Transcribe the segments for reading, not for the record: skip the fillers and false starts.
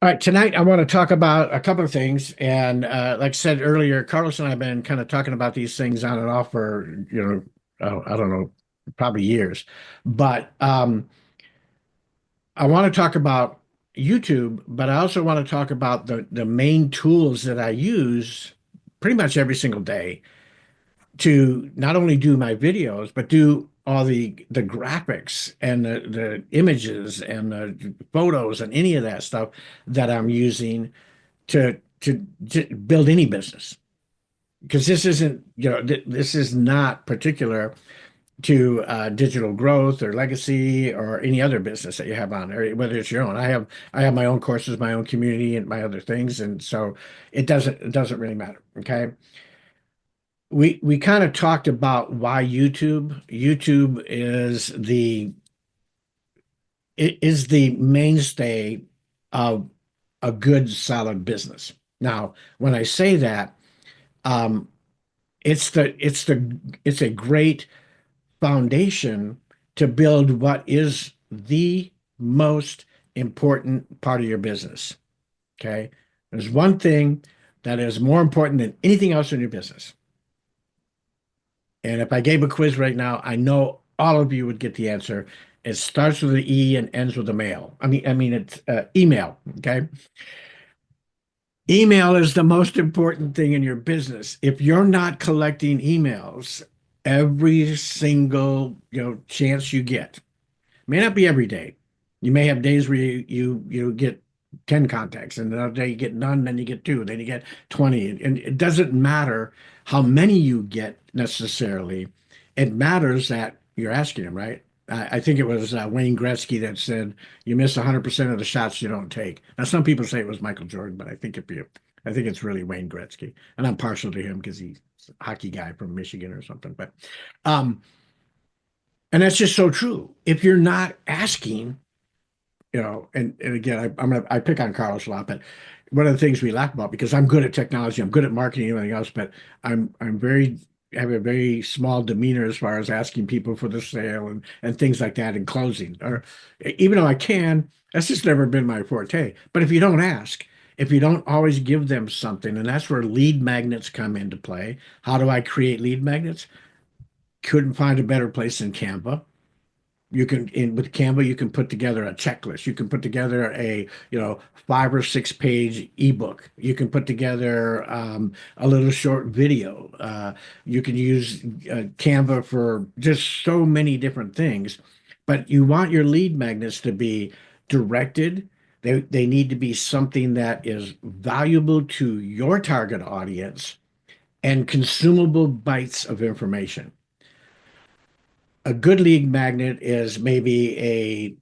All right, tonight I want to talk about a couple of things. And like I said earlier, Carlos and I have been kind of talking about these things on and off for, I don't know, probably years. But I want to talk about YouTube, but I also want to talk about the main tools that I use pretty much every single day to not only do my videos, but do all the graphics and the images and the photos and any of that stuff that I'm using to build any business, because this isn't, this is not particular to digital growth or legacy or any other business that you have on there, whether it's your own. I have my own courses, my own community, and my other things, and so it doesn't really matter. Okay. We kind of talked about why YouTube. YouTube is the mainstay of a good, solid business. Now, when I say that, um, it's a great foundation to build what is the most important part of your business. Okay. There's one thing that is more important than anything else in your business. And if I gave a quiz right now, I know all of you would get the answer. It starts with an E and ends with a mail. I mean, it's email. Okay. Email is the most important thing in your business. If you're not collecting emails every single, chance you get, may not be every day. You may have days where you get 10 contacts, and another day you get none, then you get two, then you get 20. And it doesn't matter how many you get necessarily. It matters that you're asking them, right? I think it was Wayne Gretzky that said, "You miss 100% of the shots you don't take." Now, some people say it was Michael Jordan, but I think it's really Wayne Gretzky, and I'm partial to him because he's a hockey guy from Michigan or something. But um, and that's just so true. If you're not asking, and again, I pick on Carlos a lot, but one of the things we laugh about, because I'm good at technology, I'm good at marketing and everything else, but I'm very have a very small demeanor as far as asking people for the sale and things like that and closing. Or even though I can, that's just never been my forte. But if you don't ask, if you don't always give them something, and that's where lead magnets come into play. How do I create lead magnets? Couldn't find a better place than Canva. With Canva, you can put together a checklist. You can put together a, 5 or 6 page ebook. You can put together a little short video. You can use Canva for just so many different things. But you want your lead magnets to be directed. They need to be something that is valuable to your target audience and consumable bites of information. A good lead magnet is maybe a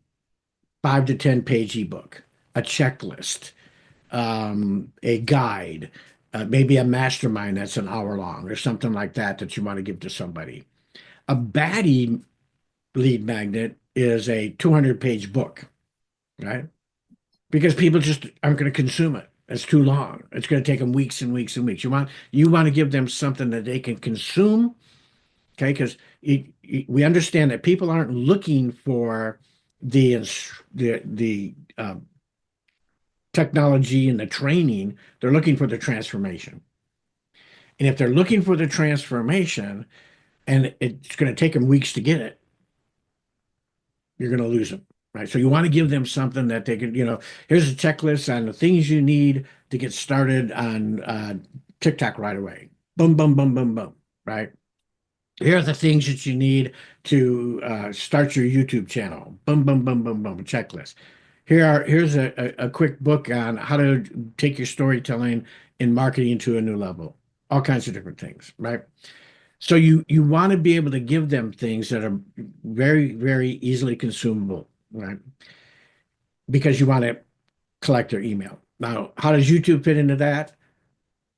5 to 10 page ebook, a checklist, a guide, maybe a mastermind that's an hour long or something like that that you want to give to somebody. A baddie lead magnet is a 200-page book, right? Because people just aren't going to consume it. It's too long. It's going to take them weeks and weeks and weeks. You want to give them something that they can consume. Okay, because we understand that people aren't looking for the technology and the training; they're looking for the transformation. And if they're looking for the transformation, and it's going to take them weeks to get it, you're going to lose them, right? So you want to give them something that they can, here's a checklist on the things you need to get started on TikTok right away. Boom, boom, boom, boom, boom, right? Here are the things that you need to start your YouTube channel. Boom, boom, boom, boom, boom, checklist. Here's a quick book on how to take your storytelling and marketing to a new level. All kinds of different things, right? So you want to be able to give them things that are very, very easily consumable, right? Because you want to collect their email. Now, how does YouTube fit into that?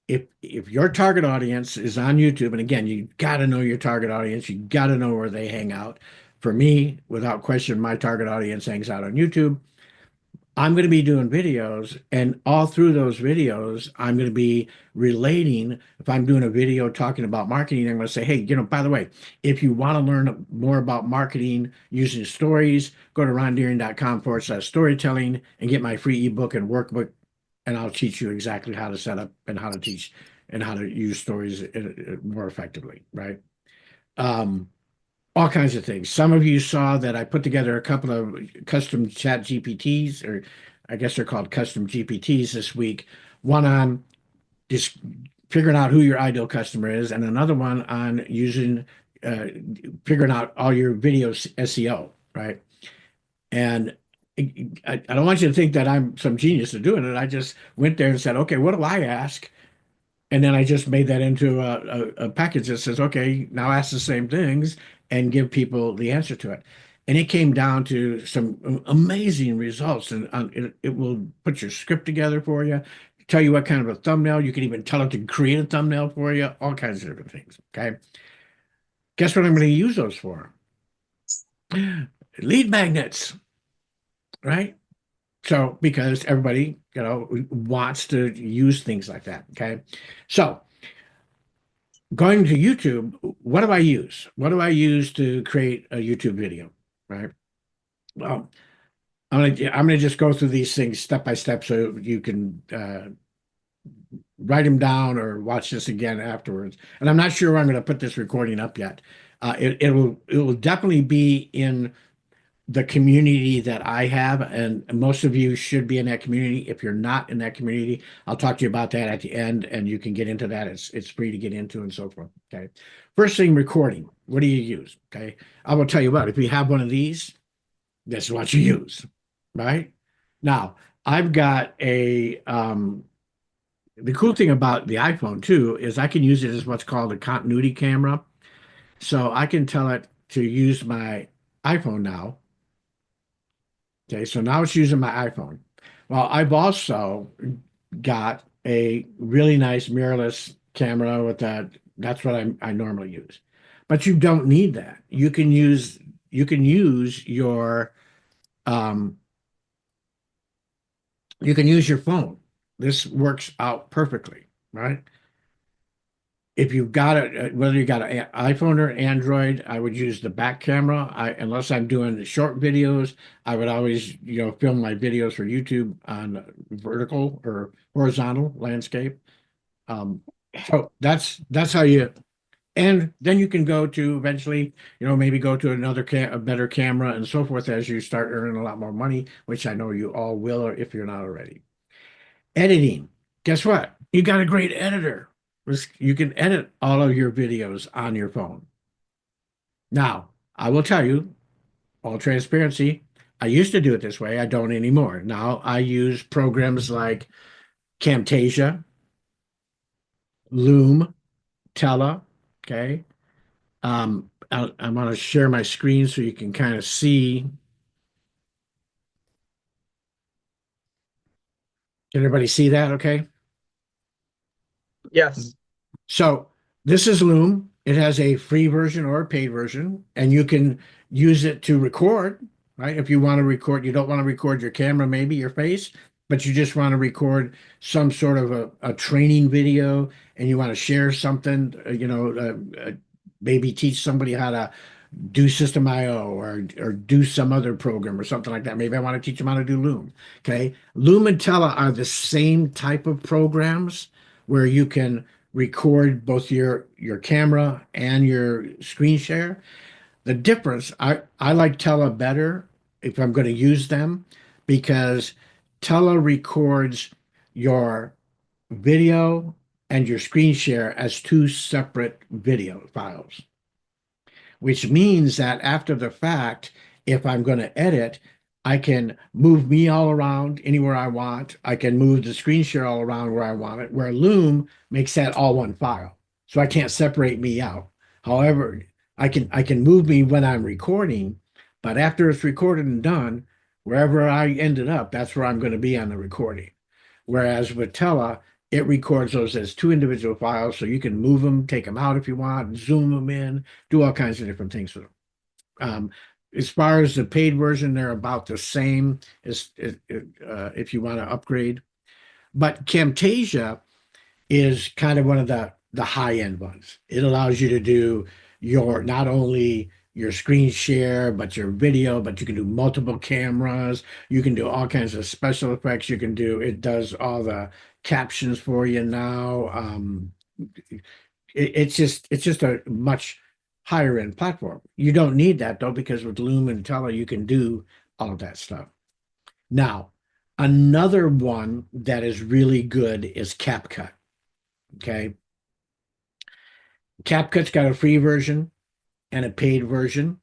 If your target audience is on YouTube, and again, you got to know your target audience, you got to know where they hang out. For me, without question, my target audience hangs out on YouTube. I'm going to be doing videos, and all through those videos, I'm going to be relating. If I'm doing a video talking about marketing, I'm going to say, hey, by the way, if you want to learn more about marketing using stories, go to rondeering.com/storytelling and get my free ebook and workbook, and I'll teach you exactly how to set up and how to teach and how to use stories more effectively, right? Um, all kinds of things. Some of you saw that I put together a couple of custom chat GPTs, or I guess they're called custom GPTs this week. One on just figuring out who your ideal customer is, and another one on uh, figuring out all your video SEO, right? And I don't want you to think that I'm some genius at doing it. I just went there and said, okay, what do I ask? And then I just made that into a package that says, okay, now ask the same things and give people the answer to it. And it came down to some amazing results. And it will put your script together for you, tell you what kind of a thumbnail. You can even tell it to create a thumbnail for you, all kinds of different things. Okay. Guess what I'm going to use those for? Lead magnets, right? So, because everybody, wants to use things like that. Okay. So, going to YouTube, what do I use? What do I use to create a YouTube video? Right. Well, I'm gonna just go through these things step by step so you can write them down or watch this again afterwards. And I'm not sure where I'm going to put this recording up yet. It will definitely be in the community that I have, and most of you should be in that community. If you're not in that community, I'll talk to you about that at the end, and you can get into that. It's free to get into and so forth. Okay. First thing, recording. What do you use? Okay. I will tell you what, if you have one of these, this is what you use, right? Now, I've got the cool thing about the iPhone too is I can use it as what's called a continuity camera. So I can tell it to use my iPhone now. Okay, so now it's using my iPhone. Well, I've also got a really nice mirrorless camera with that. That's what I normally use. But you don't need that. Um, you can use your phone. This works out perfectly, right? If you've got it, whether you got an iPhone or Android, I would use the back camera. Unless I'm doing short videos, I would always, film my videos for YouTube on vertical or horizontal landscape. Um, so that's how you, and then you can go to eventually, maybe go to a better camera and so forth as you start earning a lot more money, which I know you all will, or if you're not already. Editing. Guess what? You got a great editor. You can edit all of your videos on your phone. Now, I will tell you, all transparency, I used to do it this way. I don't anymore. Now I use programs like Camtasia, Loom, Tela. Okay. I'm going to share my screen so you can kind of see. Can everybody see that? Okay. Yes. So this is Loom. It has a free version or a paid version, and you can use it to record, right? If you want to record, you don't want to record your camera, maybe your face, but you just want to record some sort of a training video and you want to share something, maybe teach somebody how to do System IO or do some other program or something like that. Maybe I want to teach them how to do Loom. Okay. Loom and Tela are the same type of programs where you can record both your camera and your screen share. The difference, I like Tela better if I'm going to use them because Tela records your video and your screen share as two separate video files, which means that after the fact, if I'm going to edit, I can move me all around anywhere I want. I can move the screen share all around where I want it, where Loom makes that all one file. So I can't separate me out. However, I can move me when I'm recording, but after it's recorded and done, wherever I ended up, that's where I'm going to be on the recording. Whereas with Tela, it records those as two individual files, so you can move them, take them out if you want, zoom them in, do all kinds of different things with them. As far as the paid version, they're about the same as if you want to upgrade. But Camtasia is kind of one of the high end ones. It allows you to do your not only your screen share, but your video, but you can do multiple cameras. You can do all kinds of special effects. You can do it does all the captions for you now. It's just a much higher end platform. You don't need that though, because with Loom and Tele, you can do all of that stuff. Now, another one that is really good is CapCut. Okay. CapCut's got a free version and a paid version,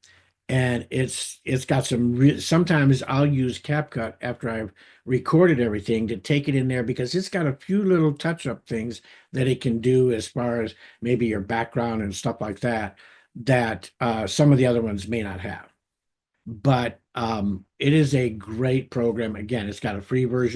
and it's got sometimes I'll use CapCut after I've recorded everything to take it in there because it's got a few little touch-up things that it can do as far as maybe your background and stuff like that that some of the other ones may not have. But it is a great program. Again, it's got a free version.